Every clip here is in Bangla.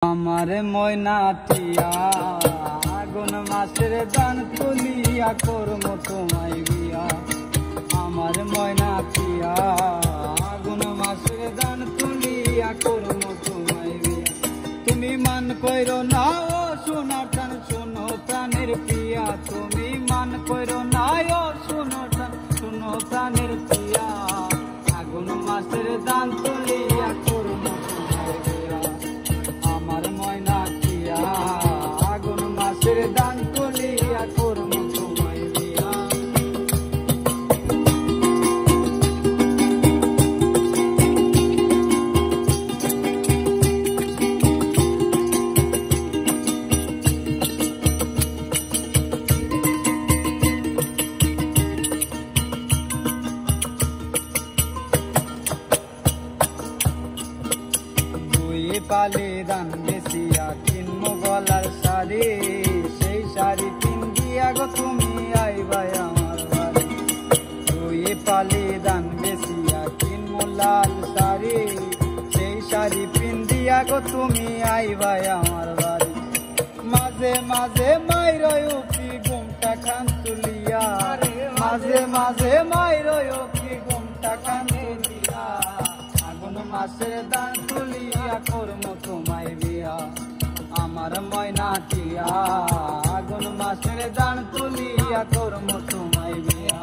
আমার ময়নাটিয়া আগুন মাসের দান তুলিয়া করম তোমায় বিয়া। আমার ময়নাটিয়া আগুন মাসের দান তুলিয়া করম তোমায় বিয়া। তুমি মান কইরো না ও সোনা টান শোনো প্রাণের প্রিয়া। তুমি মান কইরো না ও শোনো টান শোনো প্রাণের প্রিয়া। আগুন মাসের দান তুলিয়া করম তোমায় বিয়া। আমার ময়নাটিয়া আগুন মাসের দান তুলিয়া করম তোমায় বিয়া। পালে দান বেশিয়া কিনব গলার শাড়ি, সেই শাড়ি পিন্দিয়া গো তুমি আইবা আমার বাড়ি। তুই পালে দান বেশিয়া কিনব লাল শাড়ি, সেই শাড়ি পিন্দিয়া গো তুমি আইবা আমার বাড়ি। মাঝে মাঝে মাইরয় উঠি ঘুমটা খান তুলিয়া, মাঝে মাঝে মাইরয় উঠি ঘুমটা খান তুলিয়া। আগুন মাসের দান তুলিয়া করম তোমায় বিয়া। আমার ময়নাটিয়া আগুন মাসের দান তুলিয়া করম তোমায় বিয়া।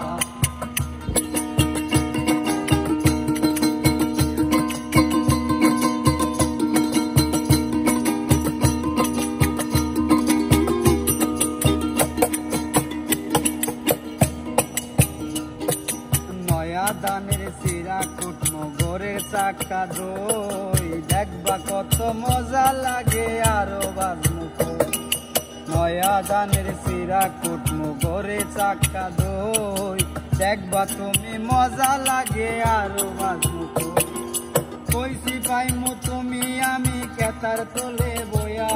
দানের শিরা কুটমো গোরের চাকা দই, দেখবা কত মজা লাগে আরো বাজমু কই। নয়া দানের শিরা কুটমো গোরের চাকা দই, দেখবা তুমি মজা লাগে আরো বাজমু কই। কইছি পাইমু তুমি আমি কেতার তোলে বয়া,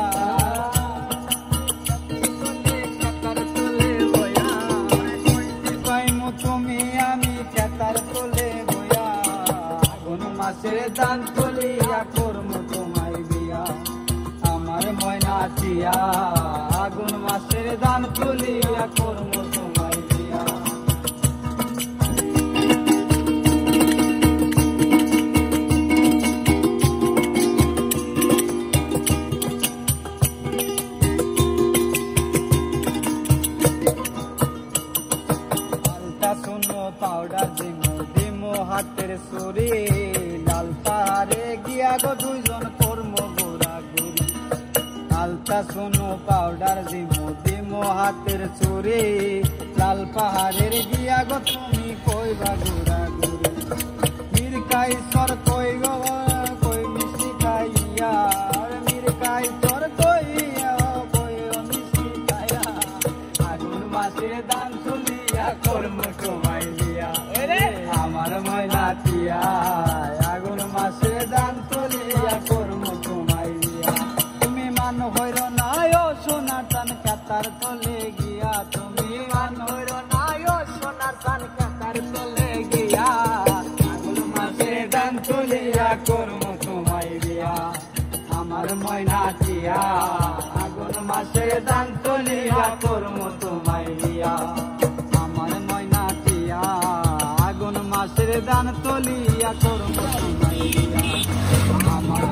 মাসের দান তুলিয়া করম তোমায় বিয়া। আমার ময়নাটিয়া আগুন মাসের দান তুলিয়া করম তোমায় বিয়া। আলতা শুনো পাউডার দিমো দিমো হাতের সুরি, লাল পাহাড়ে গিয়া গো দুইজন করম গোরা গুরি। আলতা শুনো পাউডার দিমো দিমো হাতের চুরি, লাল পাহাড়ের গিয়া গো তুমি কইবা গোরা গুরি। মিরকাই সর কই গো কই মিষ্টি খাইয়া, মিরকাই সর কইয়া কই মিষ্টি খাইয়া। আগুন মাসে দান তুলিয়া করম তোমায় বিয়া। আমার ময়নাটিয়া আগুন মাসে দান তুলিয়া করম তোমায় বিয়া। তুমি মান হইর না ও সোনা টান কাতার তলে গিয়া, তুমি মান হইর না ও সোনা টান কাতার তলে গিয়া। আগুন মাসে দান তুলিয়া করম তোমায় বিয়া। আমার ময়নাটিয়া আগুন মাসে দান তুলিয়া করম তোমায় বিয়া। আমার ময়নাটিয়া আগুন মাসের দান তুলিয়া করম তোমায় বিয়া। আমার